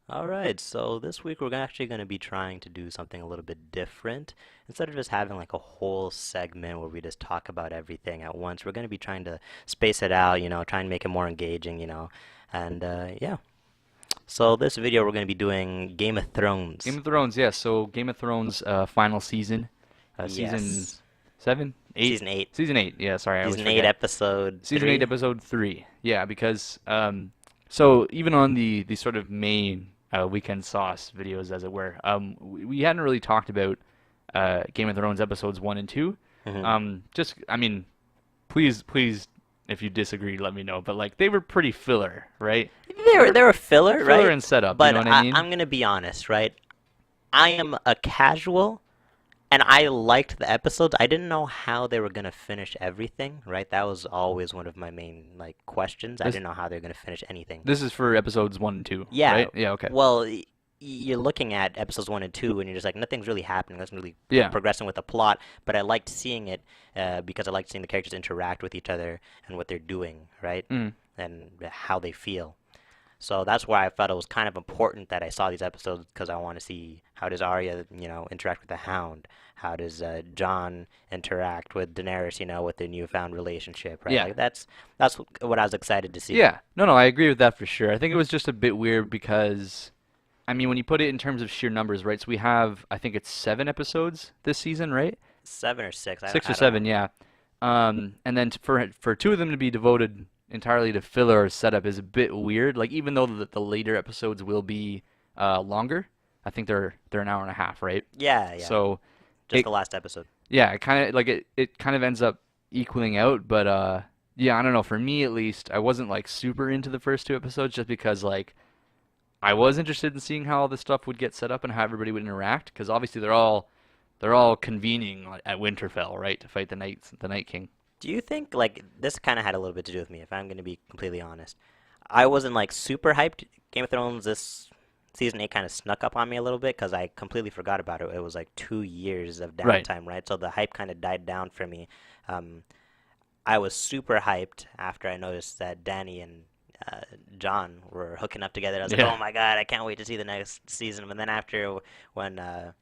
All right, so this week we're actually going to be trying to do something a little bit different. Instead of just having like a whole segment where we just talk about everything at once, we're going to be trying to space it out, try and make it more engaging, and yeah. So this video we're going to be doing Game of Game Thrones. of Thrones, yes. So Game of Thrones final season, season Yes, 7, 8, season 8. season 8. Yeah, sorry, I always Season 8, forget. episode Season 8, 3. episode 3. Yeah, because so even on the sort of main weekend sauce videos, as it were, we hadn't really talked about Game of Thrones episodes 1 and 2. Hmm. Just, I mean, please, if you disagree, let me know. But like, they were pretty filler, right? They They were were they were filler, filler right? and setup. You know But what I I'm mean? going to be honest, right? I am a casual. And I liked the episodes. I didn't know how they were gonna finish everything, right? That was always one of my main like questions. I This didn't know how they're gonna finish anything. this is for episodes 1 and 2, Yeah, right? Yeah, okay. well, you're looking at episodes 1 and 2, and you're just like nothing's really happening. Nothing's really Yeah. progressing with the plot. But I liked seeing it because I liked seeing the characters interact with each other and what they're doing, right? Mm. And how they feel. So that's why I felt it was kind of important that I saw these episodes because I want to see how does Arya, interact with the Hound? How does Jon interact with Daenerys, with their newfound relationship, right? Yeah. Like that's what I was excited to see. Yeah. No, I agree with that for sure. I think it was just a bit weird because, I mean, when you put it in terms of sheer numbers, right? So we have, I think it's 7 episodes this season, right? 7 or 6, I, 6 or I don't know. 7, yeah. And then for two of them to be devoted entirely to filler or setup is a bit weird. Like even though the later episodes will be longer, I think they're an hour and a half, right? Yeah, yeah, So just it the last episode. yeah, it kind of ends up equaling out, but yeah, I don't know, for me at least, I wasn't like super into the first 2 episodes just because like I was interested in seeing how all this stuff would get set up and how everybody would interact because obviously they're all convening at Winterfell, right, to fight the Night King. Do you think like this kind of had a little bit to do with me, if I'm going to be completely honest? I wasn't like super hyped. Game of Thrones this season 8 kind of snuck up on me a little bit because I completely forgot about it. It was like 2 years of Right. downtime, right? So the hype kind of died down for me. Um, I was super hyped after I noticed that Danny and uh, John were hooking up together. I was like, Yeah. oh my god, I can't wait to see the next season. And then after when uh,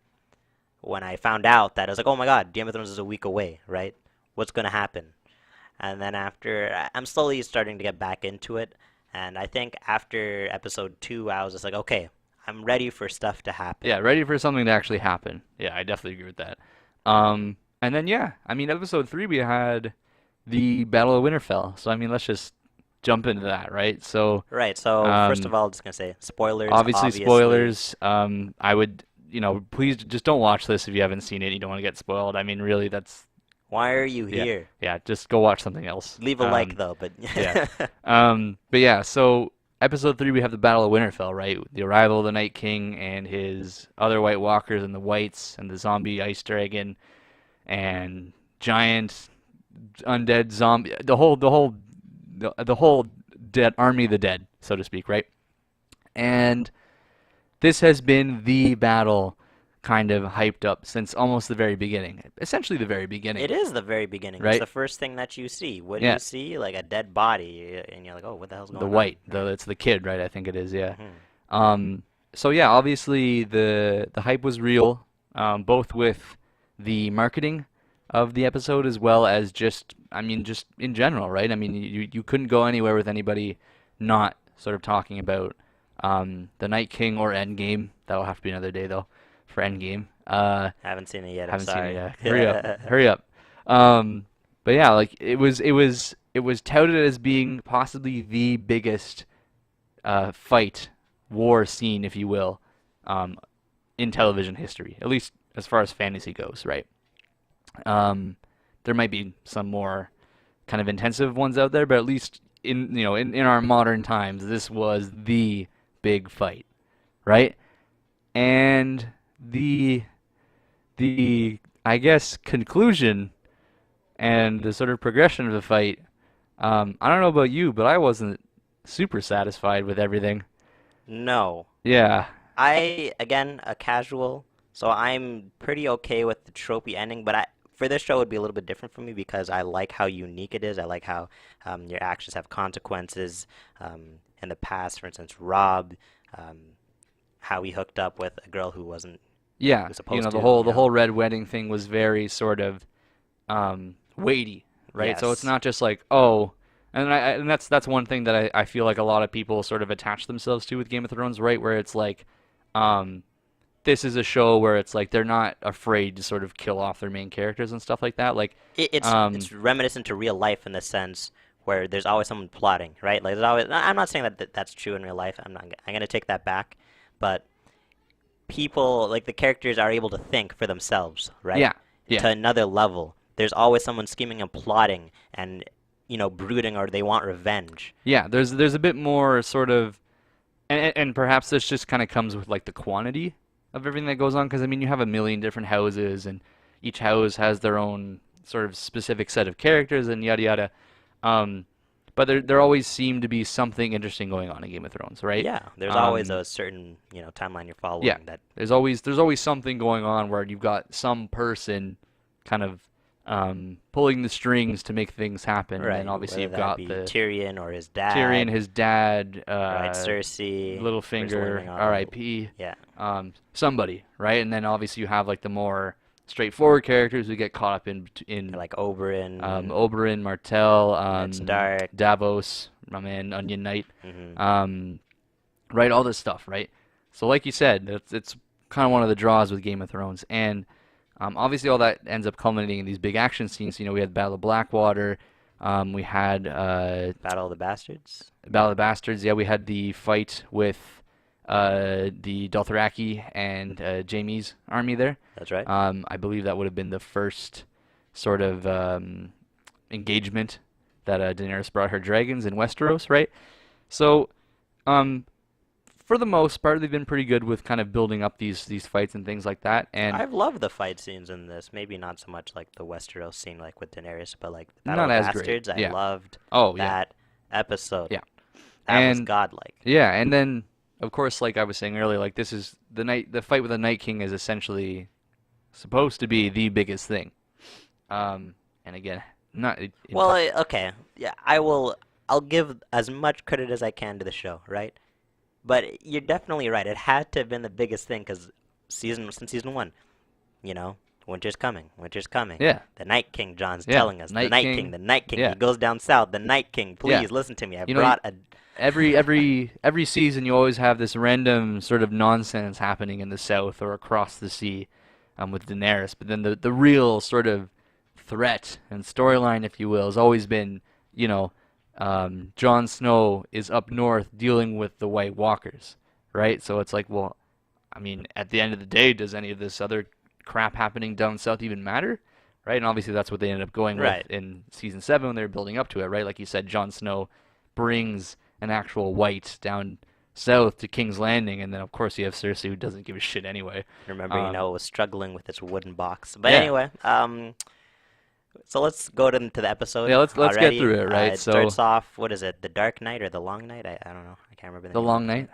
when I found out that I was like, oh my god, Game of Thrones is a week away, right? What's gonna happen? And then after, I'm slowly starting to get back into it. And I think after episode 2, I was just like, okay, I'm ready for stuff to happen. Yeah, ready for something to actually happen. Yeah, I definitely agree with that. And then yeah, I mean episode 3 we had the Battle of Winterfell. So I mean let's just jump into that, right? So Right, so first of um all, I'm just gonna say spoilers, obviously obviously. spoilers. I would, please just don't watch this if you haven't seen it. You don't want to get spoiled. I mean, really, that's Why are you yeah, here? yeah. Just go watch something else. Leave a like though, but Yeah. But yeah. So episode 3, we have the Battle of Winterfell, right? The arrival of the Night King and his other White Walkers and the Whites and the zombie ice dragon and giant undead zombie. The whole dead army of the dead, so to speak, right? And this has been the battle kind of hyped up since almost the very beginning. Essentially the very it beginning, is the very beginning. It's right? the first thing that you see. What do Yeah, you see? Like a dead body, and you're like, oh, what the hell's the going on, white, right? it's the kid, right? I think it is, yeah. Hmm. So yeah, obviously the hype was real, both with the marketing of the episode as well as just, I mean, just in general, right? I mean, you couldn't go anywhere with anybody not sort of talking about the Night King or Endgame. That'll have to be another day though for Endgame. Haven't seen it yet. I'm Haven't seen it sorry. yet. Hurry up, hurry up. But yeah, like it was touted as being possibly the biggest fight war scene, if you will, um, in television history, at least as far as fantasy goes, right? Um, there might be some more kind of intensive ones out there, but at least in our modern times, this was the big fight, right? And the the I guess conclusion and the sort of progression of the fight. I don't know about you, but I wasn't super satisfied with everything. No. Yeah, I again a casual, so I'm pretty okay with the tropey ending. But for this show, it would be a little bit different for me because I like how unique it is. I like how your actions have consequences. In the past, for instance, Rob um, how he hooked up with a girl who wasn't Yeah, supposed the to, whole red wedding thing was very sort of weighty, right? So it's Yes. not just like, oh, and that's one thing that I feel like a lot of people sort of attach themselves to with Game of Thrones, right? Where it's like, um, this is a show where it's like they're not afraid to sort of kill off their main characters and stuff like that. Like, It's reminiscent to real life in the sense where there's always someone plotting, right? Like there's always. I'm not saying that's true in real life. I'm gonna take that back, but people like the characters are able to think for themselves, right? yeah, yeah, To another level. There's always someone scheming and plotting and brooding, or they want revenge. yeah. There's a bit more sort of, and perhaps this just kind of comes with like the quantity of everything that goes on, because I mean you have a million different houses, and each house has their own sort of specific set of characters and yada yada. Um, but there always seemed to be something interesting going on in Game of Thrones, right? Yeah, there's always Um, a certain timeline you're yeah, following that. there's always something going on where you've got some person kind of pulling the strings to make things happen, and then Right, obviously whether you've that got be the Tyrion or his Tyrion, dad, his dad, right? Cersei, First Littlefinger, Living on the R.I.P. yeah, Somebody, right? And then obviously you have like the more straightforward characters who get caught up in like Oberyn, Oberyn, Martell, Ned Stark. Davos, my man, Onion Knight, Hmm. um, right? All this stuff, right? So like you said, it's kind of one of the draws with Game of Thrones, and obviously all that ends up culminating in these big action scenes. We had Battle of Blackwater, we had Battle of the Bastards. Battle of the Bastards. Yeah, we had the fight with the Dothraki and Jaime's army there. That's right. I believe that would have been the first sort of engagement that Daenerys brought her dragons in Westeros, right? So, um, for the most part, they've been pretty good with kind of building up these fights and things like that. And I've loved the fight scenes in this. Maybe not so much like the Westeros scene, like with Daenerys, but like the Battle not of as great. Bastards. I Yeah. loved Oh, yeah. that episode. Yeah. That was And godlike. yeah, and then of course, like I was saying earlier, like this is the fight with the Night King is essentially supposed to be the biggest thing. And again, not Well, okay, yeah, I'll give as much credit as I can to the show, right? But you're definitely right. It had to have been the biggest thing because since season one, you know, winter's coming, winter's coming. yeah, The Night King, John's yeah. telling us, the Night Night King, King, the Night King. yeah, He goes down south. The Night King, yeah. please listen to me. I You know, brought a every season you always have this random sort of nonsense happening in the south or across the sea, with Daenerys. But then the real sort of threat and storyline, if you will, has always been, Jon Snow is up north dealing with the White Walkers, right? So it's like, well, I mean, at the end of the day, does any of this other crap happening down south even matter? Right? And obviously that's what they ended up going with right. in season 7 when they were building up to it, right? Like you said, Jon Snow brings an actual white down south to King's Landing, and then of course you have Cersei who doesn't give a shit anyway. Remember, it was struggling with its wooden box. But Yeah. anyway, so let's go into the episode Yeah, let's get already. through it, right? It So starts off, what is it, the Dark Night or the Long Night? I don't know. I can't remember the the name long of it. night.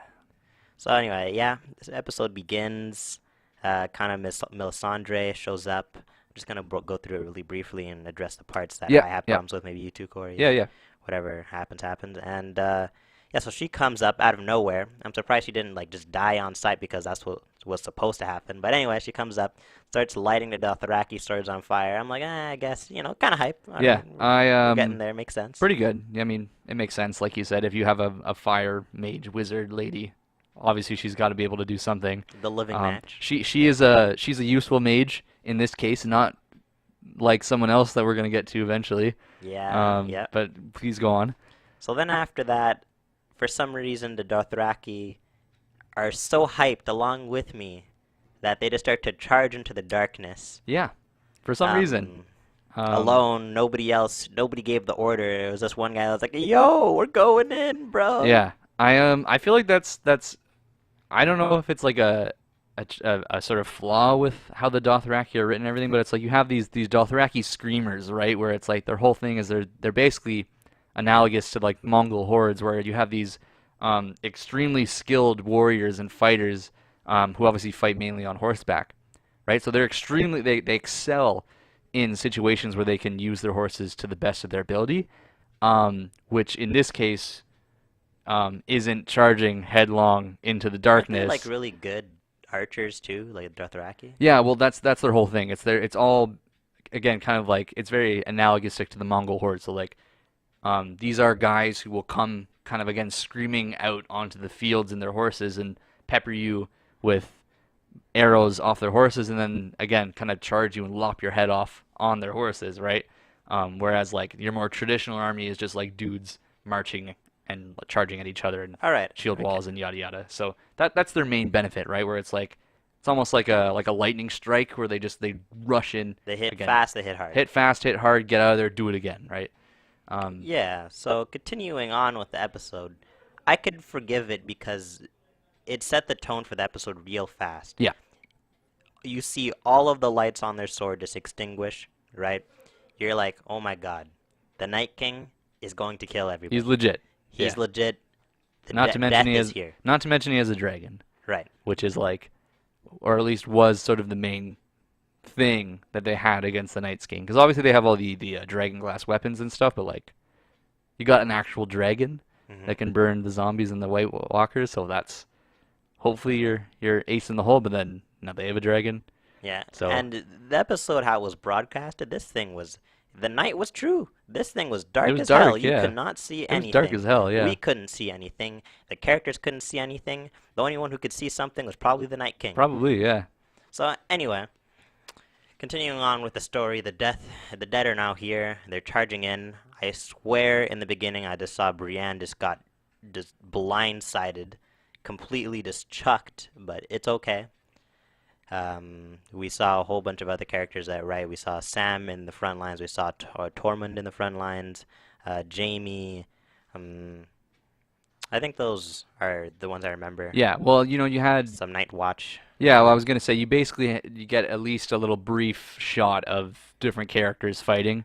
So anyway, yeah, this episode begins. Kind of Miss Melisandre shows up. I'm just gonna go through it really briefly and address the parts that Yeah, I have yeah. problems with. Maybe you too, Corey. Yeah, yeah. Whatever happens. And yeah, so she comes up out of nowhere. I'm surprised she didn't like just die on sight because that's what was supposed to happen. But anyway, she comes up, starts lighting the Dothraki swords on fire. I'm like, I guess kind of hype. All Yeah. right, I we're getting there. Makes sense. pretty good. I mean, it makes sense like you said if you have a fire mage wizard lady, obviously she's got to be able to do something. The living match. She's a useful mage in this case, not like someone else that we're going to get to eventually. Yeah, yeah. But please go on. So then after that, for some reason, the Dothraki are so hyped along with me that they just start to charge into the darkness. Yeah. For some reason. Alone, nobody else, nobody gave the order. It was just one guy that was like, "Yo, we're going in, bro." Yeah. I feel like that's I don't know if it's like a sort of flaw with how the Dothraki are written and everything, but it's like you have these Dothraki screamers, right? Where it's like their whole thing is they're basically analogous to like Mongol hordes, where you have these extremely skilled warriors and fighters who obviously fight mainly on horseback, right? So they're extremely they excel in situations where they can use their horses to the best of their ability, which in this case isn't charging headlong into the Aren't they like darkness. really good archers too, like Dothraki? Yeah, well, that's their whole thing. It's all again kind of like it's very analogistic to the Mongol horde. So like these are guys who will come kind of again screaming out onto the fields in their horses and pepper you with arrows off their horses, and then again kind of charge you and lop your head off on their horses, right? Whereas like your more traditional army is just like dudes marching and charging at each other and All right. shield Okay. walls and yada yada. So that's their main benefit, right? Where it's like it's almost like a lightning strike where they rush in They hit again, fast, they hit hard. hit fast, hit hard, get out of there, do it again, right? Yeah, so continuing on with the episode, I could forgive it because it set the tone for the episode real fast. Yeah, You see all of the lights on their sword just extinguish, right? You're like, oh my god, the Night King is going to kill he's everybody. legit. He's Yeah. legit. The Not to mention death he is has here. not to mention he has a dragon, Right. which is like, or at least was sort of the main thing that they had against the Night King. Because obviously they have all the dragon glass weapons and stuff, but like you got an actual dragon Hmm. that can burn the zombies and the White Walkers, so that's hopefully your ace in the hole. But then now they have a dragon, Yeah, so and the episode how it was broadcasted, this thing was the night was true. This thing was it dark was as hell. dark. You could Yeah, not see it was dark as anything. hell. Yeah, We couldn't see anything. The characters couldn't see anything. The only one who could see something was probably the Night King. probably. Yeah, So anyway, continuing on with the story, the dead are now here. They're charging in. I swear, in the beginning, I just saw Brienne just got just blindsided, completely just chucked. But it's okay. We saw a whole bunch of other characters that right. We saw Sam in the front lines. We saw Tormund in the front lines. Jamie. Um, I think those are the ones I remember. yeah. Well, you had. Some Night Watch Yeah, well, I members. was gonna say you basically you get at least a little brief shot of different characters fighting,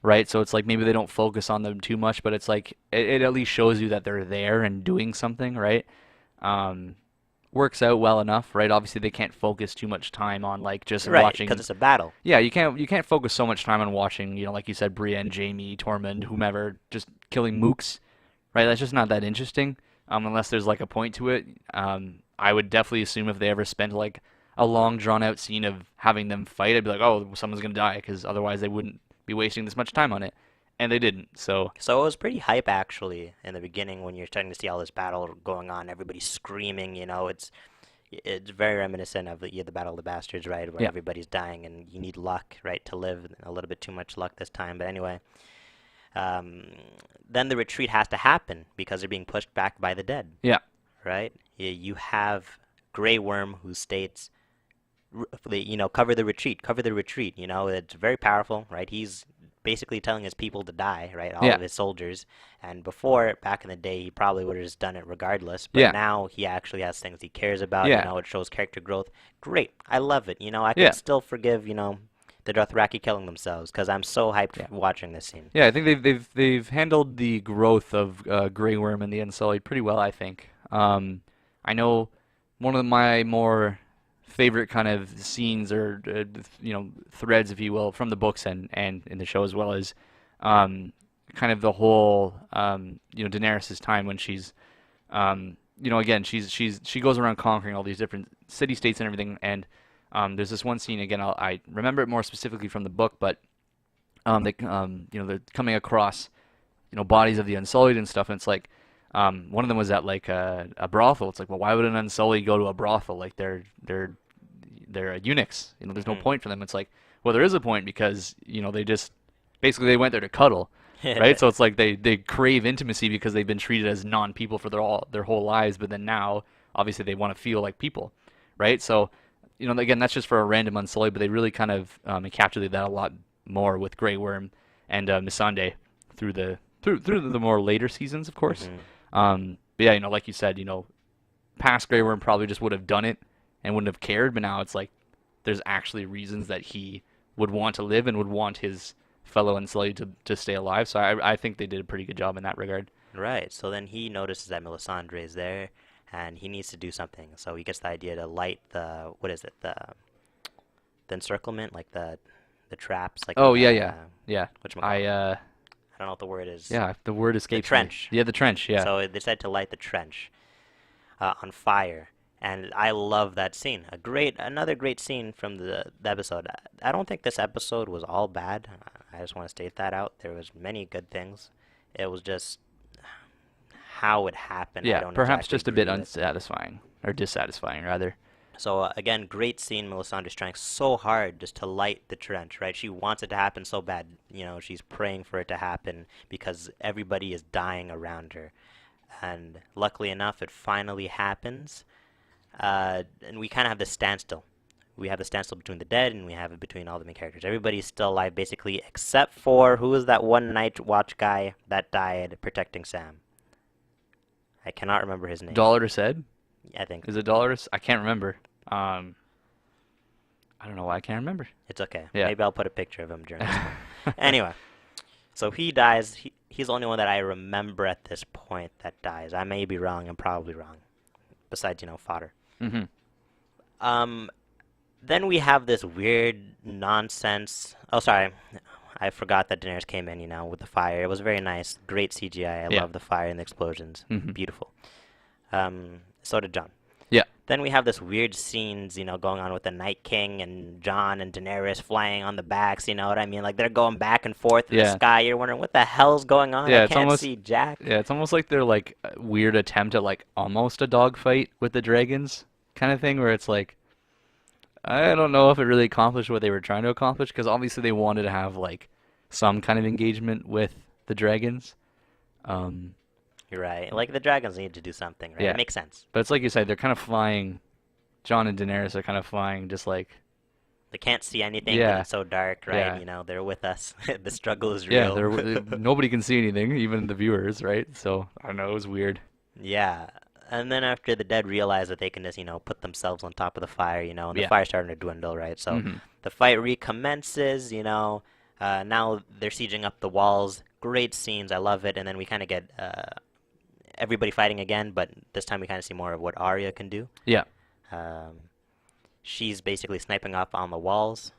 right? So it's like maybe they don't focus on them too much, but it's like it at least shows you that they're there and doing something, right? Um, Works out well enough, right? Obviously they can't focus too much time on like just Right, because watching. it's a battle. Yeah, you can't focus so much time on watching, like you said, Brienne, Jamie, Tormund, whomever, just killing mooks, right? That's just not that interesting, unless there's like a point to it. I would definitely assume if they ever spent like a long drawn out scene of having them fight, I'd be like, oh, someone's gonna die, because otherwise they wouldn't be wasting this much time on it, and they didn't. So So it was pretty hype actually in the beginning when you're starting to see all this battle going on, everybody's screaming, it's very reminiscent of the Battle of the Bastards, right, where yeah, everybody's dying and you need luck, right, to live. A little bit too much luck this time, but anyway, um, then the retreat has to happen because they're being pushed back by the dead, yeah, right? You have Grey Worm who states, cover the retreat, cover the retreat. It's very powerful, right? He's basically telling his people to die, right? All yeah, of his soldiers. And before, back in the day, he probably would have just done it regardless. But yeah, now he actually has things he cares about. yeah, It shows character growth. Great. I love it. I yeah, could still forgive, the Dothraki killing themselves because I'm so yeah. hyped watching this scene. Yeah, I think they've handled the growth of Grey Worm and the Unsullied pretty well, I think. I know one of my more favorite kind of scenes or threads, if you will, from the books and in the show as well as kind of the whole Daenerys' time when she's again she goes around conquering all these different city states and everything, and there's this one scene again I remember it more specifically from the book, but they're coming across bodies of the Unsullied and stuff, and it's like one of them was at like a brothel. It's like, well, why would an Unsullied go to a brothel? Like they're eunuchs. There's no Hmm. point for them. It's like, well, there is a point because they just basically they went there to cuddle, right? So it's like they crave intimacy because they've been treated as non-people for their whole lives, but then now obviously they want to feel like people, right? So again, that's just for a random Unsullied, but they really kind of encapsulated that a lot more with Grey Worm and Missandei through the more later seasons, of course. Hmm. But yeah, like you said, past Grey Worm probably just would have done it and wouldn't have cared, but now it's like there's actually reasons that he would want to live and would want his fellow Unsullied to stay alive. So I think they did a pretty good job in that regard. Right. So then he notices that Melisandre is there, and he needs to do something. So he gets the idea to light the what is it the encirclement, like the traps, like Oh in yeah, yeah, the yeah. whatchamacallit. I don't know what the word is. Yeah, the word The escapes me. trench. Yeah, the trench. Yeah. So they decided to light the trench on fire. And I love that scene. Another great scene from the episode. I don't think this episode was all bad. I just want to state that out. There was many good things. It was just how it happened. I Yeah, don't perhaps exactly just a bit agree with. unsatisfying or dissatisfying rather. So again, great scene. Melisandre's trying so hard just to light the trench, right? She wants it to happen so bad. She's praying for it to happen because everybody is dying around her. And luckily enough, it finally happens. And we kind of have this standstill. We have the standstill between the dead, and we have it between all the main characters. Everybody's still alive, basically, except for who was that one Night Watch guy that died protecting Sam? I cannot remember his name. Dolores said? I think Is it Dolores? I can't remember. I don't know why I can't remember. it's okay. Yeah. Maybe I'll put a picture of him during this one. Anyway, so he dies. He's the only one that I remember at this point that dies. I may be wrong. I'm probably wrong. Besides, fodder. Mm-hmm. Um, Then we have this weird nonsense. Oh, sorry. I forgot that Daenerys came in, with the fire. It was very nice. Great CGI. I Yeah. love the fire and the explosions. Mm-hmm. Beautiful. So did Jon. Yeah. Then we have this weird scenes, going on with the Night King and Jon and Daenerys flying on the backs, you know what I mean? Like they're going back and forth in the Yeah. sky. You're wondering what the hell's going on? Yeah, I it's can't almost see Jack. yeah, it's almost like they're like a weird attempt at like almost a dogfight with the dragons kind of thing where it's like I don't know if it really accomplished what they were trying to accomplish because obviously they wanted to have like some kind of engagement with the dragons. Um, You're right. Like the dragons need to do something, right? yeah, It makes sense. but it's like you said, they're kind of flying. Jon and Daenerys are kind of flying just like They can't see anything because yeah, it's so dark, right? yeah, They're with us. The struggle is yeah. real. Nobody can see anything, even the viewers, right? So I don't know, it was weird. Yeah. And then after the dead realize that they can just, put themselves on top of the fire, and the Yeah. fire's starting to dwindle, right? So Hmm. the fight recommences, now they're sieging up the walls. Great scenes. I love it. And then we kind of get everybody fighting again, but this time we kind of see more of what Arya can do. Yeah. Um, she's basically sniping up on the walls,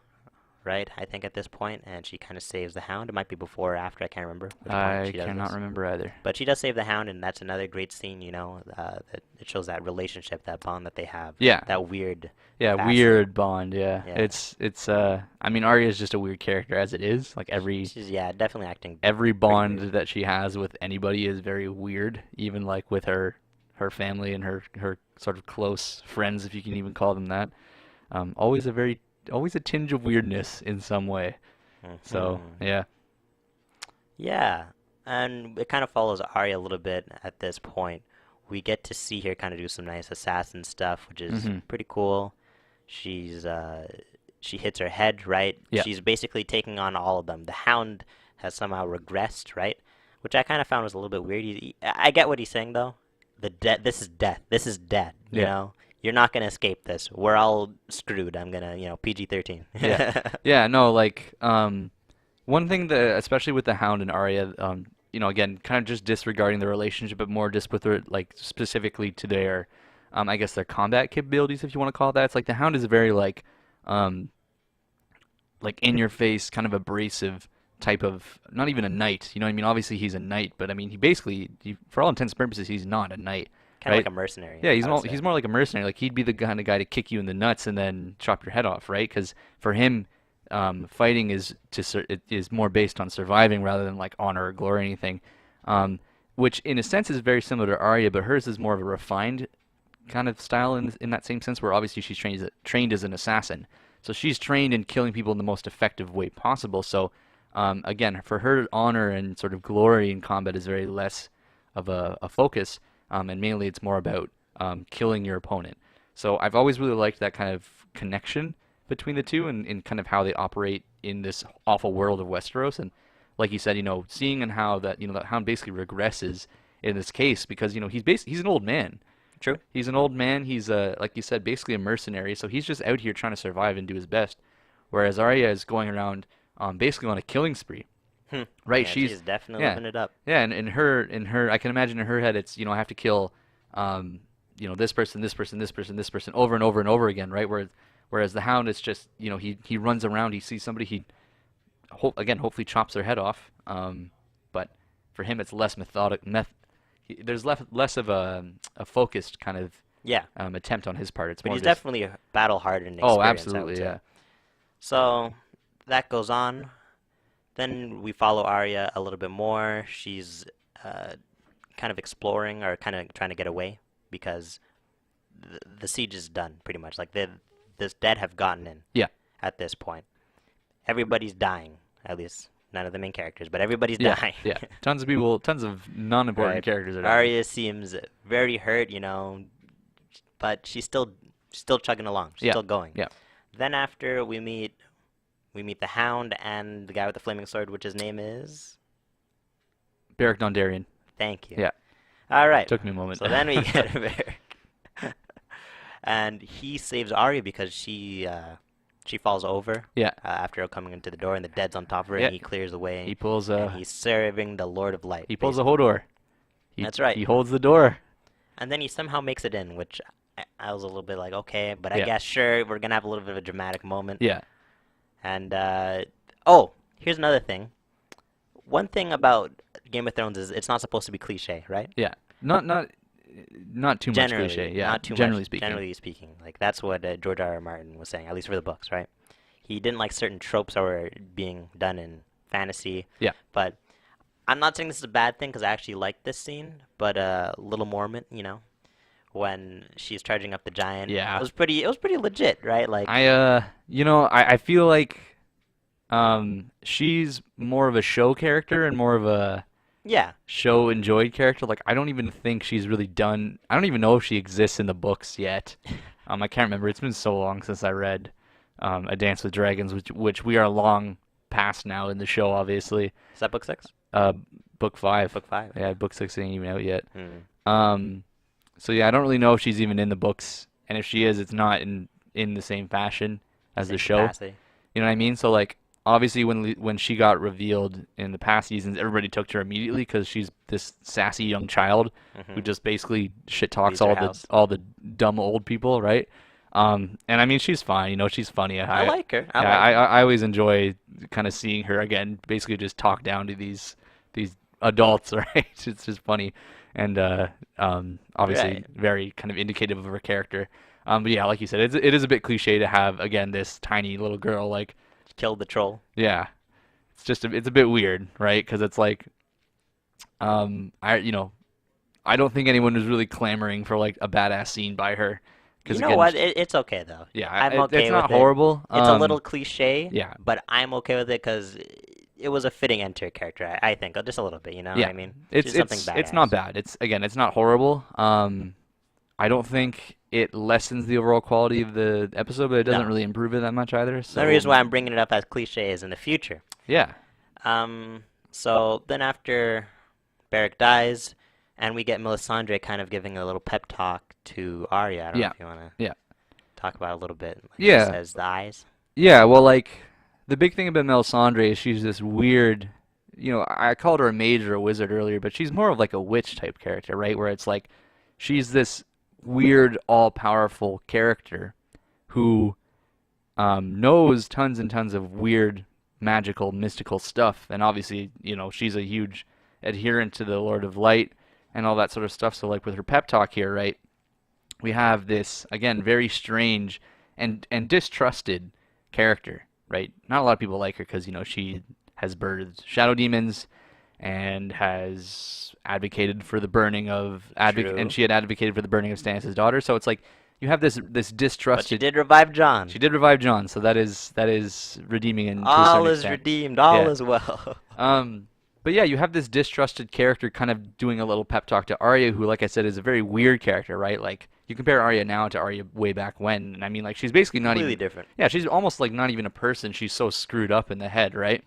right? I think at this point, and she kind of saves the Hound. It might be before or after. I can't remember which point I she does cannot this. remember either. But she does save the Hound, and that's another great scene. That it shows that relationship, that bond that they have. Yeah. That weird Yeah, facet. weird bond, yeah. Yeah. It's I mean Arya is just a weird character as it is. Like She's definitely acting every pretty bond weird. that she has with anybody is very weird, even like with her family and her sort of close friends, if you can even call them that. Always a tinge of weirdness in some way. So, Mhm. yeah. Yeah, and it kind of follows Arya a little bit at this point. We get to see her kind of do some nice assassin stuff, which is Mhm. pretty cool. She hits her head, right? Yeah. She's basically taking on all of them. The Hound has somehow regressed, right? Which I kind of found was a little bit weird. I get what he's saying though. This is death. This is dead. Yeah. You're not gonna escape this. We're all screwed. I'm gonna, PG-13. Yeah. Yeah, no, like one thing that especially with the Hound and Arya, again, kind of just disregarding the relationship, but more just with their like specifically to their, I guess their combat capabilities, if you want to call it that. It's like the Hound is a very um, like in your face, kind of abrasive type of, not even a knight. You know what I mean? Obviously he's a knight, but I mean for all intents and purposes, he's not a knight, Kind of right? like a mercenary, Yeah, I would say. he's more like a mercenary. Like he'd be the kind of guy to kick you in the nuts and then chop your head off, right? Because for him, fighting is more based on surviving rather than like honor or glory or anything. Which in a sense is very similar to Arya, but hers is more of a refined kind of style in that same sense, where obviously she's trained as an assassin, so she's trained in killing people in the most effective way possible. So again, for her, honor and sort of glory in combat is very less of a focus, and mainly it's more about killing your opponent. So I've always really liked that kind of connection between the two and kind of how they operate in this awful world of Westeros. And like you said, seeing and how that Hound basically regresses in this case because he's an old man. True. He's an old man. He's like you said, basically a mercenary. So he's just out here trying to survive and do his best. Whereas Arya is going around basically on a killing spree. Right? Yeah, She's she's definitely yeah, living it up. yeah. And in her, I can imagine in her head, it's I have to kill, this person, this person, this person, this person over and over and over again, right? Whereas the Hound, it's just he runs around, he sees somebody, he hopefully chops their head off. But for him it's less methodic. There's less of a focused kind of Yeah, attempt on his part. It's but more he's just definitely battle hardened and oh, experienced, I would absolutely, say. yeah, So that goes on. Then we follow Arya a little bit more. She's uh, kind of exploring or kind of trying to get away because the siege is done pretty much. Like the dead have gotten in yeah, at this point. Everybody's dying, at least none of the main characters, but everybody's yeah, dying. yeah. Tons of people, tons of non-important Right. characters are dying. Arya seems very hurt, but she's still chugging along. She's Yeah, still going. yeah. Then after we meet the Hound and the guy with the flaming sword, which his name is. Beric Dondarrion. Thank you. Yeah, All right. took me a moment. So then we get Beric, and he saves Arya because she falls over Yeah, after coming into the door, and the dead's on top of her, yeah. and he clears the way, He pulls and he's serving the Lord of Light. he pulls a Basically. Hodor. He That's right. he holds the door. And then he somehow makes it in, which I was a little bit like, okay, but I Yeah, guess sure we're gonna have a little bit of a dramatic moment. yeah, And oh, here's another thing. One thing about Game of Thrones is it's not supposed to be cliche, right? yeah. Not too much Generally, cliche. Yeah, not too generally much. speaking. Generally speaking, like that's what George R. R. Martin was saying, at least for the books, right? He didn't like certain tropes that were being done in fantasy. Yeah, But I'm not saying this is a bad thing because I actually like this scene. But Little Mormont, when she's charging up the giant, yeah. it was pretty legit, right? Like, I feel like she's more of a show character and more of a yeah, show enjoyed character. Like I don't even think she's really done. I don't even know if she exists in the books yet. I can't remember. It's been so long since I read A Dance with Dragons, which we are long past now in the show, obviously. is that book 6? Uh, book 5. Book 5. Yeah, book 6 ain't even out yet. Hmm. Um, so yeah, I don't really know if she's even in the books, and if she is, it's not in the same fashion as the Same show. capacity. You know what I mean? So like obviously when she got revealed in the past seasons, everybody took to her immediately because she's this sassy young child who Hmm. just basically shit talks Leaves her house. all the dumb old people, right? And I mean she's fine, she's funny. I like her. I Yeah, like her. I always enjoy kind of seeing her again, basically just talk down to these adults, right? It's just funny, and obviously Right. very kind of indicative of her character. But yeah, like you said, it is a bit cliche to have again this tiny little girl like. Killed the troll. Yeah, it's a bit weird, right? Because it's like, I don't think anyone was really clamoring for like a badass scene by her. You Because know again, what? It's okay though. yeah, I'm it's okay not with it. horrible. It's a little cliche, Yeah, but I'm okay with it because it was a fitting end to her character. I think just a little bit. You know what yeah, I mean? it's She's something it's not badass. bad. It's not horrible. I don't think it lessens the overall quality of the episode, but it doesn't No. really improve it that much either. The reason why I'm bringing it up as cliche is in the future. Yeah, So then after Beric dies, and we get Melisandre kind of giving a little pep talk to Arya. I don't know yeah, if you want to yeah, talk about it a little bit. Like she yeah, says the eyes. yeah. Well, like the big thing about Melisandre is she's this weird. I called her a mage or a wizard earlier, but she's more of like a witch type character, right? Where it's like she's this weird, all-powerful character who knows tons and tons of weird, magical, mystical stuff, and obviously, she's a huge adherent to the Lord of Light and all that sort of stuff. So, like with her pep talk here, right? We have this again very strange and distrusted character, right? Not a lot of people like her because she has birthed shadow demons and has advocated for the burning of and True. she had advocated for the burning of Stannis' daughter. So it's like you have this But she distrusted. did revive John. She did revive Jon, so that is redeeming to a All certain is extent. redeemed. All Yeah. is well. But yeah, you have this distrusted character kind of doing a little pep talk to Arya, who, like I said, is a very weird character, right? Like you compare Arya now to Arya way back when, and I mean, like she's basically not Completely even. different. Yeah, she's almost like not even a person. She's so screwed up in the head, right?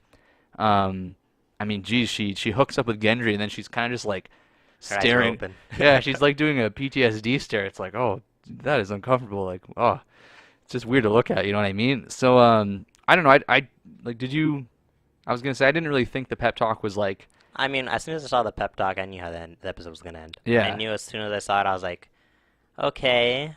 Um, I mean, geez, she hooks up with Gendry, and then she's kind of just like Her eyes are staring. open. Yeah, she's like doing a PTSD stare. It's like, oh, that is uncomfortable. Like, oh, it's just weird to look at. You know what I mean? So, I don't know. I like. Did you? I was gonna say I didn't really think the pep talk was like. I mean, as soon as I saw the pep talk, I knew how the episode was gonna end. I Yeah. knew as soon as I saw it, I was like, okay.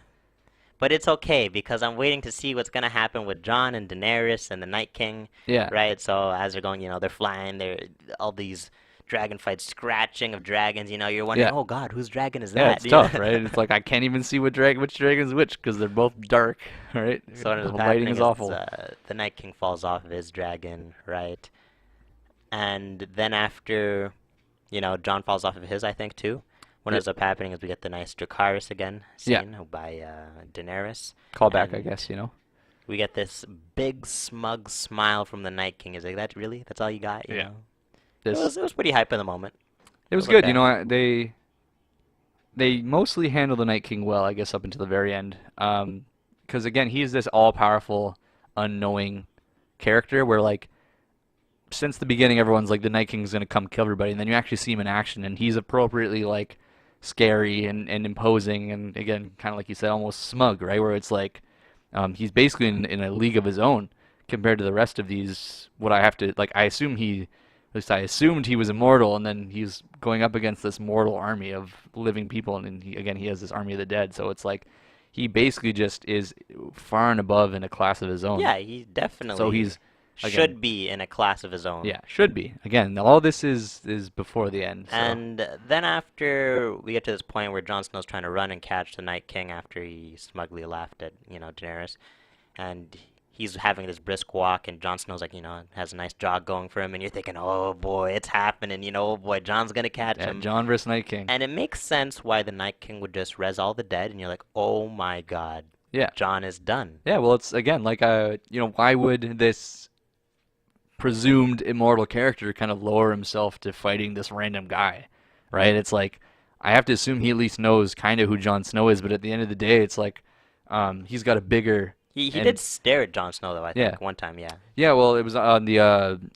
But it's okay because I'm waiting to see what's gonna happen with Jon and Daenerys and the Night King, Yeah. right? So as they're going, they're flying, they're all these dragon fight, scratching of dragons. You're wondering, Yeah. oh God, whose dragon is Yeah, that? it's tough, right? It's like I can't even see which dragon's which because they're both dark, right? So what ends The up lighting happening is is awful. the Night King falls off of his dragon, right? And then after, John falls off of his, I think, too. What Yeah. ends up happening is we get the nice Dracarys again Yeah. scene by Daenerys, Callback, I and guess. we get this big smug smile from the Night King. Is like, that really? That's all you got? Yeah. It This was it was pretty hype in the moment. it It was was good. okay. They mostly handle the Night King well, I guess, up until the very end. Because again, he's this all-powerful, unknowing character where like since the beginning, everyone's like the Night King's gonna come kill everybody, and then you actually see him in action, and he's appropriately like scary and imposing, and again, kind of like you said, almost smug, right? Where it's like he's basically in a league of his own compared to the rest of these. What I have to like, at least I assumed he was immortal, and then he's going up against this mortal army of living people, and then again he has this army of the dead. So it's like he basically just is far and above in a class of his own. Yeah, he So definitely he's again, should be in a class of his own. yeah, should be. Again, all this is before the end. So And then after we get to this point where Jon Snow's trying to run and catch the Night King after he smugly laughed at, Daenerys, and he's having this brisk walk, and Jon Snow's like, has a nice jog going for him, and you're thinking, oh boy, it's happening, oh boy, Jon's gonna catch yeah, him. John versus Night King. And it makes sense why the Night King would just res all the dead, and you're like, oh my God, Yeah, Jon is done. yeah. Well, it's again like why would this presumed immortal character kind of lower himself to fighting this random guy, right? It's like I have to assume he at least knows kind of who Jon Snow is, but at the end of the day, it's like he's got a bigger He and did stare at Jon Snow though, I yeah, think, one time, yeah. yeah. Well, it was on the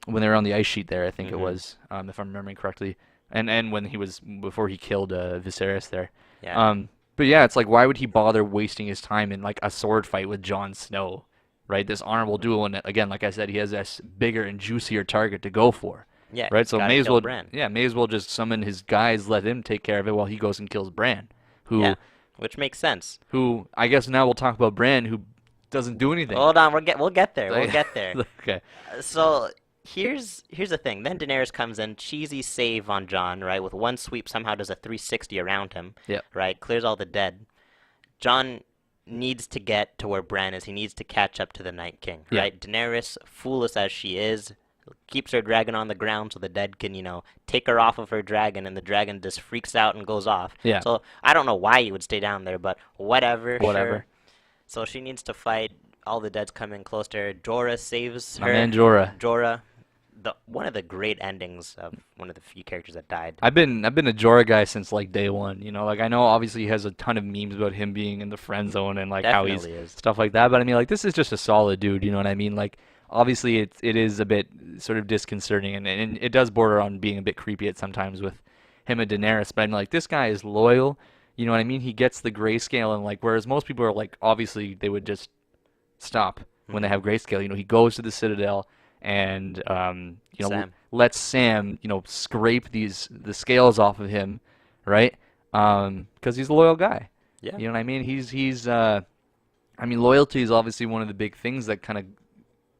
when they were on the ice sheet there, I think it Hmm. was, if I'm remembering correctly, and when he was before he killed Viserys there. Yeah. But yeah, it's like why would he bother wasting his time in like a sword fight with Jon Snow, right? This honorable duel, and again, like I said, he has this bigger and juicier target to go for, Yeah, right? he's So gotta may as kill well, Bran. yeah, may as well just summon his guys, let him take care of it while he goes and kills Bran, Yeah, who which makes sense. I guess now we'll talk about Bran, who doesn't do anything. Hold on, we'll get there. We'll Like, get there. okay, So here's the thing. Then Daenerys comes in, cheesy save on Jon, right? With one sweep, somehow does a 360 around him, yep, right? Clears all the dead. Jon needs to get to where Bran is. He needs to catch up to the Night King, yeah, right? Daenerys, foolish as she is, keeps her dragon on the ground so the dead can, take her off of her dragon, and the dragon just freaks out and goes off. yeah, So I don't know why you would stay down there, but whatever, whatever. sure. So she needs to fight. All the dead's coming close to her. Jorah saves My her. man Jorah. Jorah, one of the great endings of one of the few characters that died. I've been a Jorah guy since like day one. Like I know obviously he has a ton of memes about him being in the friend zone and like how he's Definitely is. stuff like that. But I mean like this is just a solid dude. You know what I mean? Like obviously it is a bit sort of disconcerting and it does border on being a bit creepy at sometimes with him and Daenerys. But I'm like this guy is loyal. You know what I mean? He gets the grayscale and like whereas most people are like obviously they would just stop when they Hmm. have grayscale. He goes to the Citadel and Sam. lets Sam scrape the scales off of him, right? Because he's a loyal guy. Yeah. You know what I mean? He's I mean loyalty is obviously one of the big things that kind of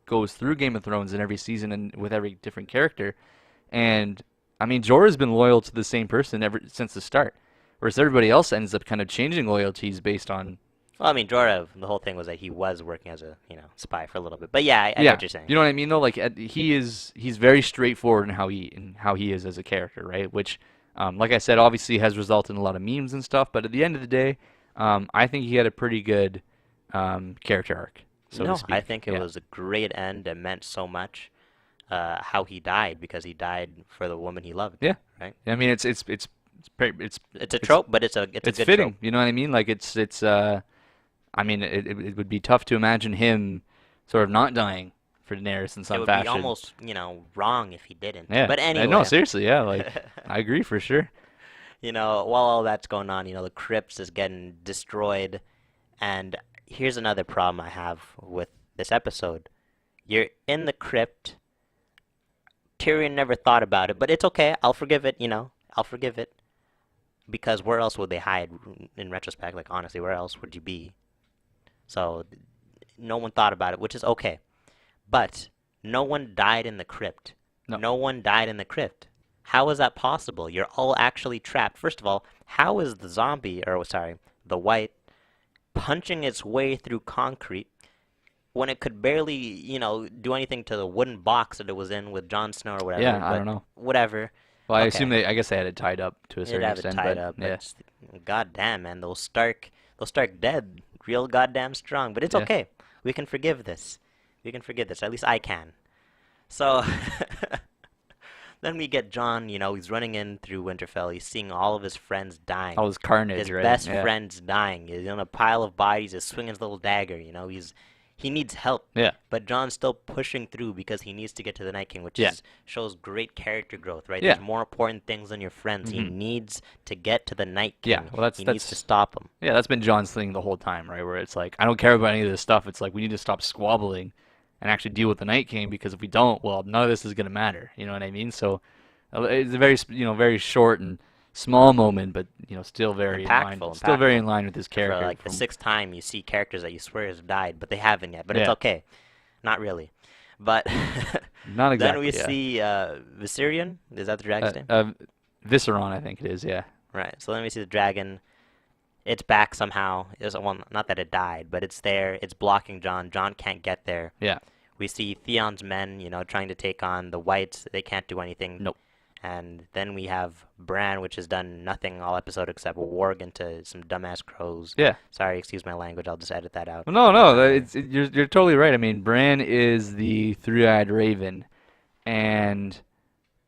goes through Game of Thrones in every season and with every different character. And I mean Jorah's been loyal to the same person ever since the start, whereas everybody else ends up kind of changing loyalties based on Well, I mean, Jorah, the whole thing was that he was working as a, spy for a little bit. But yeah, I get yeah, what you're saying. you know what I mean though. Like he's very straightforward in how he is as a character, right? Which, like I said, obviously has resulted in a lot of memes and stuff. But at the end of the day, I think he had a pretty good character arc, so to No, I speak. think it Yeah, was a great end. It meant so much how he died because he died for the woman he loved, yeah. right? I mean, it's It's a it's trope, but it's a it's good fitting. trope. You know what I mean? Like it's. I mean, it would be tough to imagine him sort of not dying for Daenerys in It some would be fashion. almost, wrong if he didn't. Yeah, But no, anyway, seriously, yeah. Like I agree for sure. while all that's going on, the crypts is getting destroyed. And here's another problem I have with this episode. You're in the crypt. Tyrion never thought about it, but it's okay. I'll forgive it, I'll forgive it. Because where else would they hide in retrospect? Like, honestly, where else would you be? So, no one thought about it, which is okay. But no one died in the crypt. No. No one died in the crypt. How is that possible? You're all actually trapped. First of all, how is the zombie, or sorry, the white, punching its way through concrete when it could barely, do anything to the wooden box that it was in with Jon Snow or whatever? Yeah, I But don't know. whatever. Well, I assume Okay, I guess they had it tied up to a it'd certain have it extent, tied but up, yeah, but goddamn, man, those Stark dead, real goddamn strong. But it's yeah. okay. We can forgive this. We can forgive this. At least I can. So then we get Jon. He's running in through Winterfell. He's seeing all of his friends All dying. this carnage, His right? best Yeah, friend's dying. He's on a pile of bodies. He's swinging his little dagger. He needs help. yeah. But Jon's still pushing through because he needs to get to the Night King, which Yeah. is shows great character growth, right? There's Yeah. more important things than your friends. He hmm needs to get to the Night Yeah. King. Well, that's He needs to that's stop him. yeah, that's been John's thing the whole time, right? Where it's like, I don't care about any of this stuff. It's like we need to stop squabbling and actually deal with the Night King because if we don't, well, none of this is gonna matter. You know what I mean? So it's a very very short and small moment, but still very in line, Impactful, still very impactful. in line with his For character. like the From sixth time, you see characters that you swear have died, but they haven't yet. But it's yeah, okay. Not really. But not then we exactly. Yeah. see Viserion. Is that the dragon's Uh, name? uh, Visceron, I think it is. Yeah. Right. So then we see the dragon. It's back somehow. Well, not that it died, but it's there. It's blocking Jon. Jon can't get there. Yeah. We see Theon's men, trying to take on the whites. They can't do anything. Nope. And then we have Bran, which has done nothing all episode except warg into some dumbass crows. Yeah. Sorry, excuse my language. I'll just edit that out. Well, no, you're totally right. I mean, Bran is the three-eyed raven, and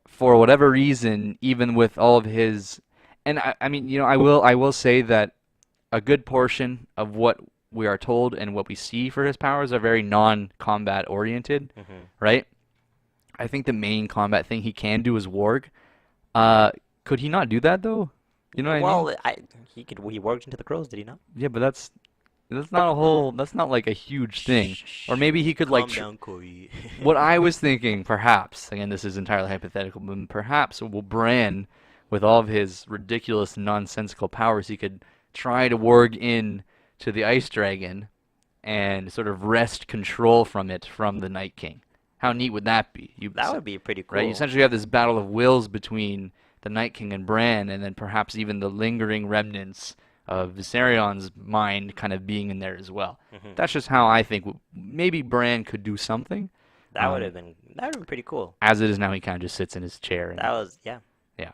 for whatever reason, even with all of his, and I mean, I will say that a good portion of what we are told and what we see for his powers are very non-combat oriented, Hmm. right? I think the main combat thing he can do is warg. Could he not do that though? You know what I mean? Well, he warged into the crows, did he not? Yeah, but that's not a whole. That's not like a huge thing. Or maybe he could like. Calm down, Corey. What I was thinking, perhaps, again, this is entirely hypothetical, but perhaps will Bran, with all of his ridiculous, nonsensical powers, he could try to warg in to the Ice Dragon and sort of wrest control from it from the Night King. How neat would that be? That would be pretty Right? You cool. essentially have this battle of wills between the Night King and Bran, and then perhaps even the lingering remnants of Viserion's mind kind of being in there as well. Hmm. That's just how I think maybe Bran could do something. That would have been pretty cool. As it is now, he kind of just sits in his chair and That was, yeah. yeah,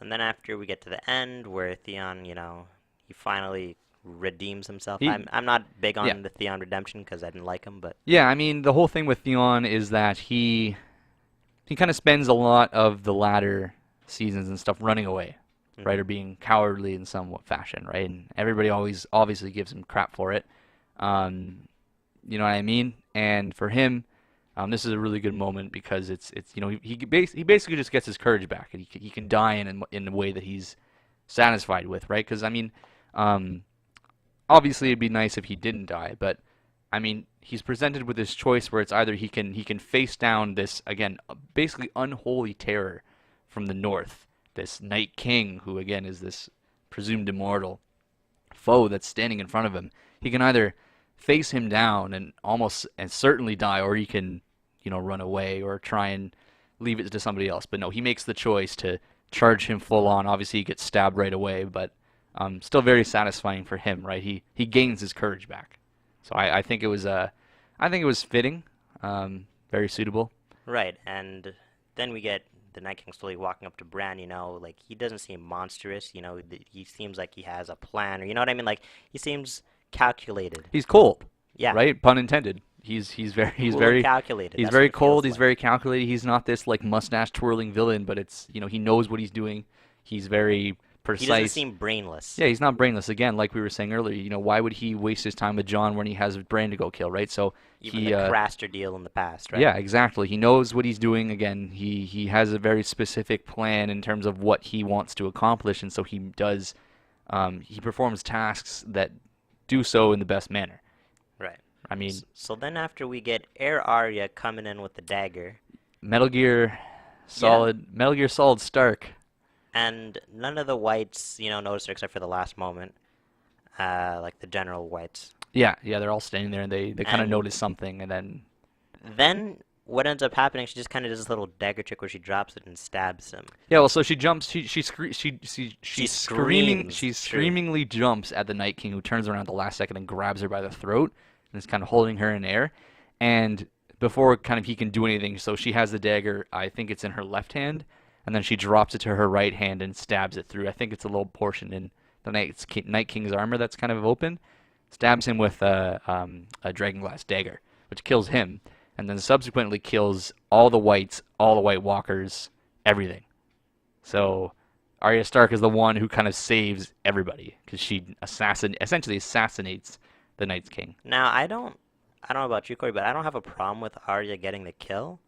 And then after we get to the end where Theon, he finally redeems himself. he I'm not big yeah on the Theon redemption because I didn't like him, but yeah. I mean, the whole thing with Theon is that he kind of spends a lot of the latter seasons and stuff running away, right, hmm. or being cowardly in some fashion, right, and everybody always obviously gives him crap for it. Um, you know what I mean? And for him, this is a really good moment because it's he basically just gets his courage back and he can die in a way that he's satisfied with, right? Because I mean, um, obviously it'd be nice if he didn't die, but I mean, he's presented with this choice where it's either he can face down this again basically unholy terror from the north, this Night King who again is this presumed immortal foe that's standing in front of him. He can either face him down and almost and certainly die, or he can run away or try and leave it to somebody else. But no, he makes the choice to charge him full on. Obviously, he gets stabbed right away, but still very satisfying for him, right? He gains his courage back. So I think it was I think it was fitting, very suitable. Right. And then we get the Night King slowly walking up to Bran. Like he doesn't seem monstrous. He seems like he has a plan, or you know what I mean. Like he seems calculated. He's cold, Yeah, right? Pun intended. He's very cool and calculated. he's That's what very it feels cold. He's like. very calculated. He's not this like mustache twirling villain, but it's he knows what he's doing. He's very He doesn't precise. seem brainless. Yeah, he's not brainless. Again, like we were saying earlier, why would he waste his time with John when he has Bran to go kill, right? So Even he, the Craster deal in the past, right? yeah, exactly. He knows what he's doing. Again, he has a very specific plan in terms of what he wants to accomplish, and so he does. He performs tasks that do so in the best manner. Right. I mean, So then after we get Air Arya coming in with the dagger, Metal Gear yeah, Metal Gear Solid Stark. and none of the whites, notice her except for the last moment, like the general whites. Yeah, they're all standing there and they kind of And notice something, and then then what ends up happening, she just kind of does this little dagger trick where she drops it and stabs him. Yeah, well, so she jumps. She She's screams, true. screamingly jumps at the Night King, who turns around at the last second and grabs her by the throat and is kind of holding her in air. And before kind of he can do anything, so she has the dagger. I think it's in her left hand, and then she drops it to her right hand and stabs it through. I think it's a little portion in the Night King's armor that's kind of open. Stabs him with a dragonglass dagger, which kills him, and then subsequently kills all the whites, all the White Walkers, everything. So Arya Stark is the one who kind of saves everybody because she essentially assassinates the Night's King. Now, I don't know about you, Corey, but I don't have a problem with Arya getting the kill.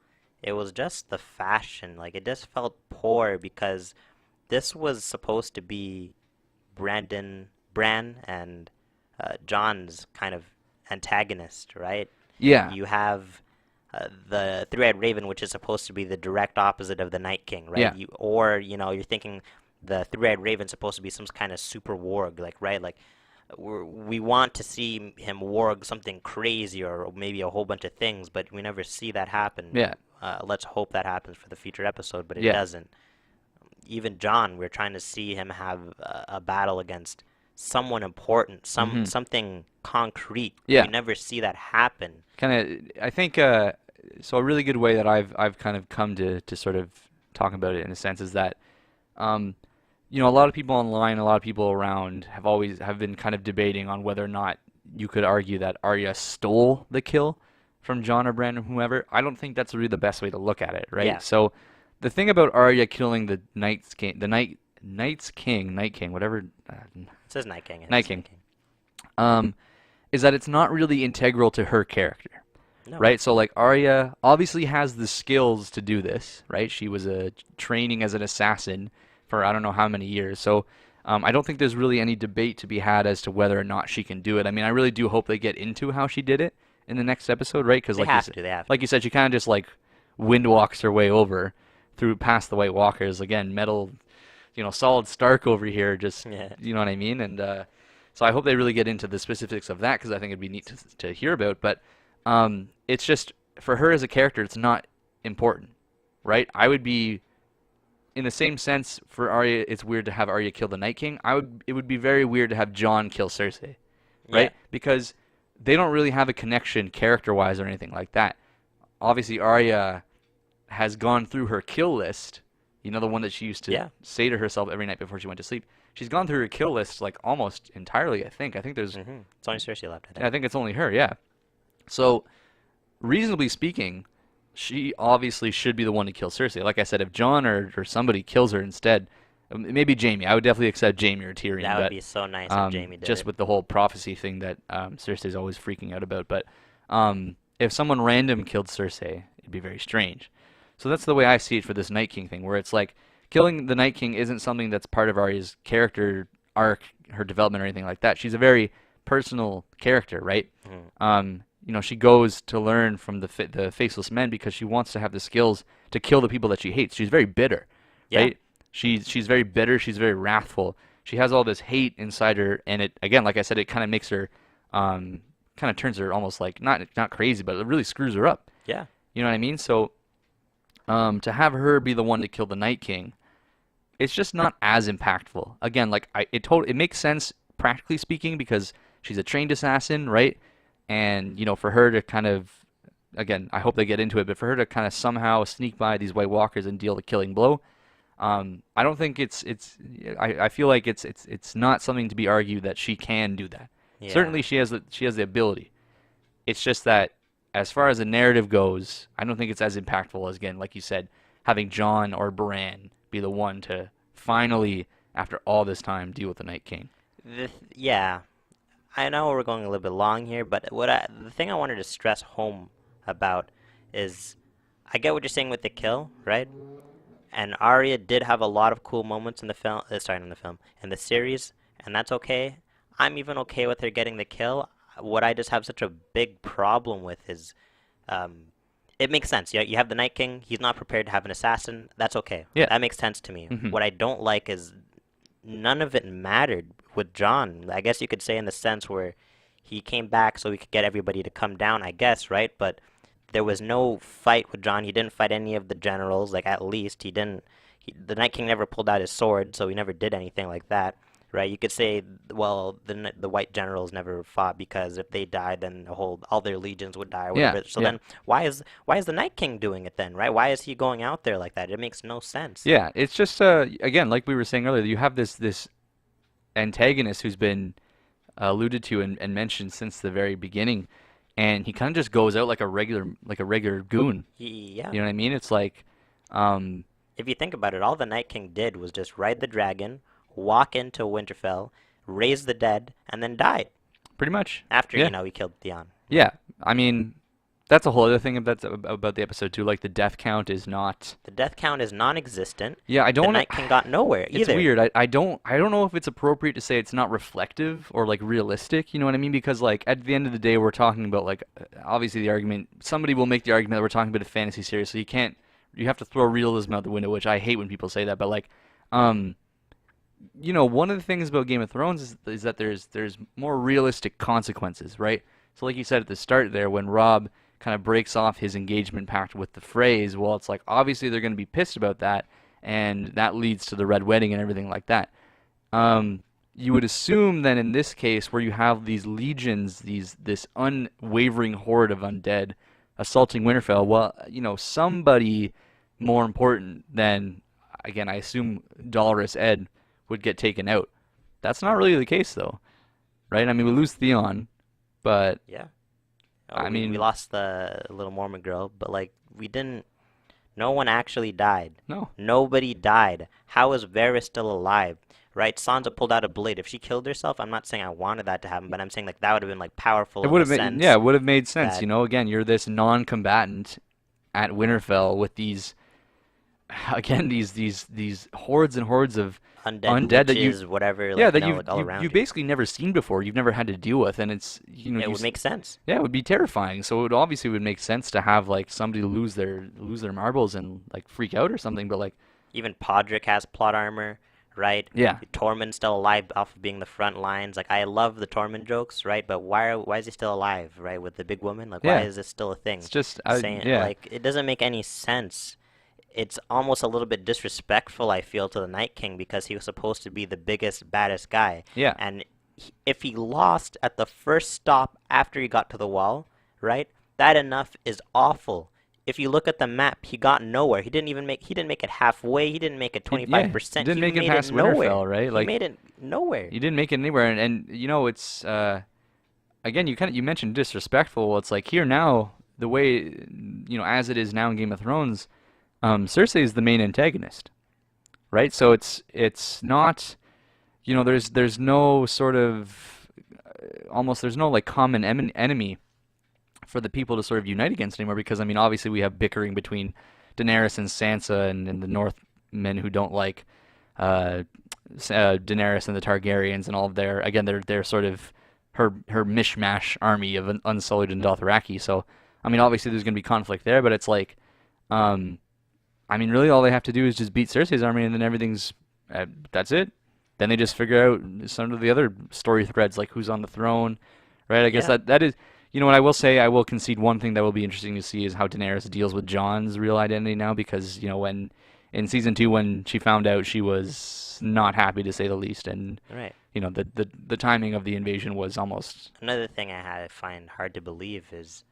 It was just the fashion. Like, it just felt poor because this was supposed to be Bran, and John's kind of antagonist, right? Yeah, You have the three-eyed raven, which is supposed to be the direct opposite of the Night King, right? yeah, You're thinking the three-eyed raven's supposed to be some kind of super warg, like, right? Like, we want to see him warg something crazy or maybe a whole bunch of things, but we never see that happen. yeah, Let's hope that happens for the future episode, but it yeah. doesn't. Even John, we're trying to see him have a battle against someone important, Hmm. something concrete. We Yeah, never see that happen. kind of. I think so. A really good way that I've kind of come to sort of talk about it in a sense is that um, a lot of people online, a lot of people around have been kind of debating on whether or not you could argue that Arya stole the kill from Jon or Bran or whoever. I don't think that's really the best way to look at it, right? Yeah, So the thing about Arya killing the Night's King, Night King, whatever, it says Night King. It Night is King, Night King. um, is that it's not really integral to her character, No. right? So like Arya obviously has the skills to do this, right? She was training as an assassin for I don't know how many years. So I don't think there's really any debate to be had as to whether or not she can do it. I mean, I really do hope they get into how she did it in the next episode, right? Because They have to. They have like to. you said, she kind of just like wind walks her way over through past the White Walkers again, metal, solid Stark over here. Just Yeah. you know what I mean? And so I hope they really get into the specifics of that because I think it'd be neat to hear about. But it's just for her as a character, it's not important, right? I would be in the same sense for Arya. It's weird to have Arya kill the Night King. It would be very weird to have Jon kill Cersei, Yeah. right? Because they don't really have a connection character-wise or anything like that. Obviously, Arya has gone through her kill list. The one that she used to Yeah. say to herself every night before she went to sleep. She's gone through her kill list like almost entirely, I think. I think there's It's only Cersei left, I think. I think it's only her, yeah. So, reasonably speaking, she obviously should be the one to kill Cersei. Like I said, if Jon or somebody kills her instead, maybe Jaime. I would definitely accept Jaime or Tyrion, That would but be so nice if Jaime did just it. with the whole prophecy thing that Cersei's always freaking out about. But if someone random killed Cersei, it'd be very strange. So that's the way I see it for this Night King thing, where it's like killing the Night King isn't something that's part of Arya's character arc, her development, or anything like that. She's a very personal character, right? Mhm. She goes to learn from the faceless men because she wants to have the skills to kill the people that she hates. She's very bitter, Yeah. right? She's very bitter. She's very wrathful. She has all this hate inside her, and it again, like I said, it kind of makes her, kind of turns her almost like not crazy, but it really screws her up. Yeah. You know what I mean? So, to have her be the one to kill the Night King, it's just not as impactful. Again, like it makes sense practically speaking because she's a trained assassin, right? And for her to kind of, again, I hope they get into it, but for her to kind of somehow sneak by these White Walkers and deal the killing blow, I don't think I feel like it's not something to be argued that she can do that. Yeah. Certainly, she has the ability. It's just that as far as the narrative goes, I don't think it's as impactful as, again, like you said, having Jon or Bran be the one to finally, after all this time, deal with the Night King. Yeah. I know we're going a little bit long here, but the thing I wanted to stress home about is I get what you're saying with the kill, right? And Arya did have a lot of cool moments in the film, sorry, in the film, in the series, and that's okay. I'm even okay with her getting the kill. What I just have such a big problem with is, um, it makes sense. You have the Night King. He's not prepared to have an assassin. That's okay. Yeah. That makes sense to me. Hmm. What I don't like is none of it mattered with John. I guess you could say in the sense where he came back so we could get everybody to come down, I guess, right? But there was no fight with Jon. He didn't fight any of the generals. Like at least he didn't. The Night King never pulled out his sword, so he never did anything like that, right? You could say, well, the white generals never fought because if they died, then all their legions would die or Yeah, whatever. So yeah. then why is the Night King doing it then, right? Why is he going out there like that? It makes no sense. Yeah, it's just again, like we were saying earlier, you have this antagonist who's been alluded to and mentioned since the very beginning, and he kind of just goes out like a regular goon. Yeah. You know what I mean? It's like, um, If you think about it, all the Night King did was just ride the dragon, walk into Winterfell, raise the dead, and then died pretty much. after, Yeah, he killed Theon. yeah. I mean, that's a whole other thing about the episode too. Like the death count is not. The death count is non-existent. Yeah, I The don't. Night King got nowhere It's either. weird. I don't know if it's appropriate to say it's not reflective or like realistic, you know what I mean? Because like at the end of the day we're talking about like obviously the argument somebody will make the argument that we're talking about a fantasy series, so you have to throw realism out the window, which I hate when people say that, but like um one of the things about Game of Thrones is that there's more realistic consequences, right? So like you said at the start there, when Rob kind of breaks off his engagement pact with the Freys, well, it's like obviously they're going to be pissed about that, and that leads to the Red Wedding and everything like that. You would assume then in this case, where you have these legions, this unwavering horde of undead assaulting Winterfell, well, somebody more important than, again, I assume Dolorous Ed would get taken out. That's not really the case, though, right? I mean, we lose Theon, but Yeah. Oh, I we mean, lost the little Mormon girl, but like we didn't. No one actually died. no, Nobody died. How is Varys still alive? Right? Sansa pulled out a blade. If she killed herself, I'm not saying I wanted that to happen, but I'm saying like that would have been like powerful it in would the have made yeah, sense it would have made sense. that Again, you're this non-combatant at Winterfell with these again these hordes and hordes of undead undead that you witches, whatever, yeah like that you've like all you, around you've you. basically never seen before. You've never had to deal with, and it's It would make sense. yeah, it would be terrifying. So it would obviously would make sense to have like somebody lose their marbles and like freak out or something. But like Even Podrick has plot armor, right? yeah, Tormund's still alive off of being the front lines. Like I love the Tormund jokes, right? But why is he still alive, right? With the big woman, like why yeah, is this still a thing? it's just Saying yeah like it doesn't make any sense. It's almost a little bit disrespectful, I feel, to the Night King because he was supposed to be the biggest, baddest guy, yeah and if he lost at the first stop after he got to the wall, right? That enough is awful. If you look at the map, he got nowhere. He didn't make it halfway. He didn't make it yeah. 25%. Didn't He make it made it past nowhere. Winterfell, right? He Like made it nowhere. you didn't make it anywhere, and it's again you mentioned disrespectful. Well, it's like here now the way as it is now in Game of Thrones, Cersei is the main antagonist, right? So it's not there's no sort of almost there's no like common enemy for the people to sort of unite against anymore because I mean obviously we have bickering between Daenerys and Sansa and the Northmen who don't like uh, Daenerys and the Targaryens and all of their again they're sort of her mishmash army of Unsullied and Dothraki. So I mean obviously there's going to be conflict there, but it's like um, I mean really all they have to do is just beat Cersei's army and then everything's that's it. Then they just figure out some of the other story threads like who's on the throne, right? I guess Yeah. that is what I will say. I will concede one thing that will be interesting to see is how Daenerys deals with Jon's real identity now, because when in season 2 when she found out, she was not happy to say the least, and Right. the timing of the invasion was almost Another thing I find hard to believe is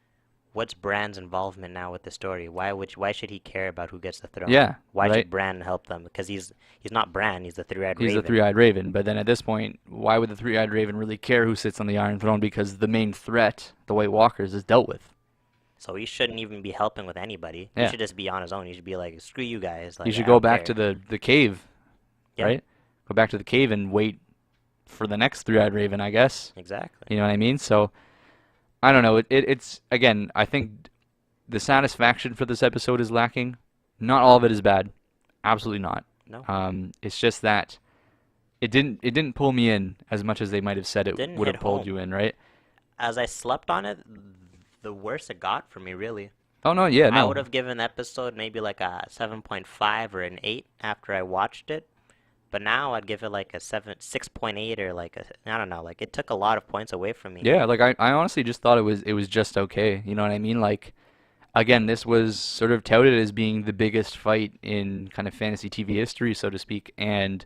what's Bran's involvement now with the story? Why should he care about who gets the throne? yeah, Why right. should Bran help them? Because he's not Bran. He's the three-eyed He's the raven. three-eyed raven, but then at this point, why would the three-eyed raven really care who sits on the Iron Throne? Because the main threat, the White Walkers, is dealt with. So he shouldn't even be helping with anybody. He Yeah, should just be on his own. He should be like, screw you guys. you Like should I go don't back to care. the cave, Yeah, right? Go back to the cave and wait for the next three-eyed raven, I guess. exactly. You know what I mean? So I don't know. It's again, I think the satisfaction for this episode is lacking. Not all of it is bad. Absolutely not. No, It's just that it didn't pull me in as much as they might have said it didn't would hit have pulled home. you in, right? As I slept on it, the worse it got for me, really. Oh no, yeah, I no. would have given the episode maybe like a 7.5 or an 8 after I watched it. But now I'd give it like a 6.8 or like I don't know, like it took a lot of points away from me. Yeah, like I honestly just thought it was just okay. You know what I mean? Like again, this was sort of touted as being the biggest fight in kind of fantasy TV history, so to speak, and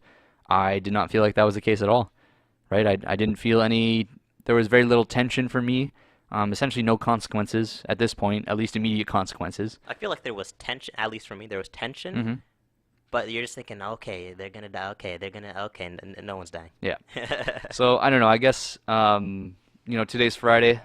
I did not feel like that was the case at all. Right? I didn't feel any. There was very little tension for me. Essentially, no consequences at this point, at least immediate consequences. I feel like there was tension, at least for me, there was tension, Hmm. but you're just thinking, okay, they're gonna die, okay, they're gonna, okay, and no one's dying. Yeah. So I don't know. I guess today's Friday.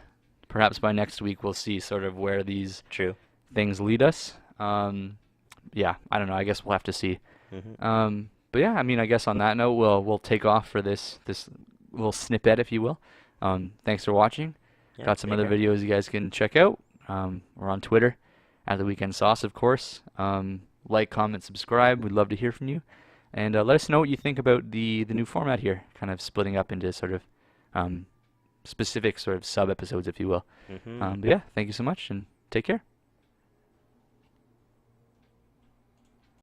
Perhaps by next week we'll see sort of where these True. things lead us. Yeah, I don't know. I guess we'll have to see. Hmm. But yeah, I mean, I guess on that note, we'll take off for this little snippet, if you will. Thanks for watching. Yeah, Got some same other here. videos you guys can check out. We're on Twitter at the Weekend Sauce, of course. Like, comment, subscribe. We'd love to hear from you, and let us know what you think about the new format here, kind of splitting up into sort of um, specific sort of sub episodes, if you will. Hmm. But yeah, thank you so much, and take care.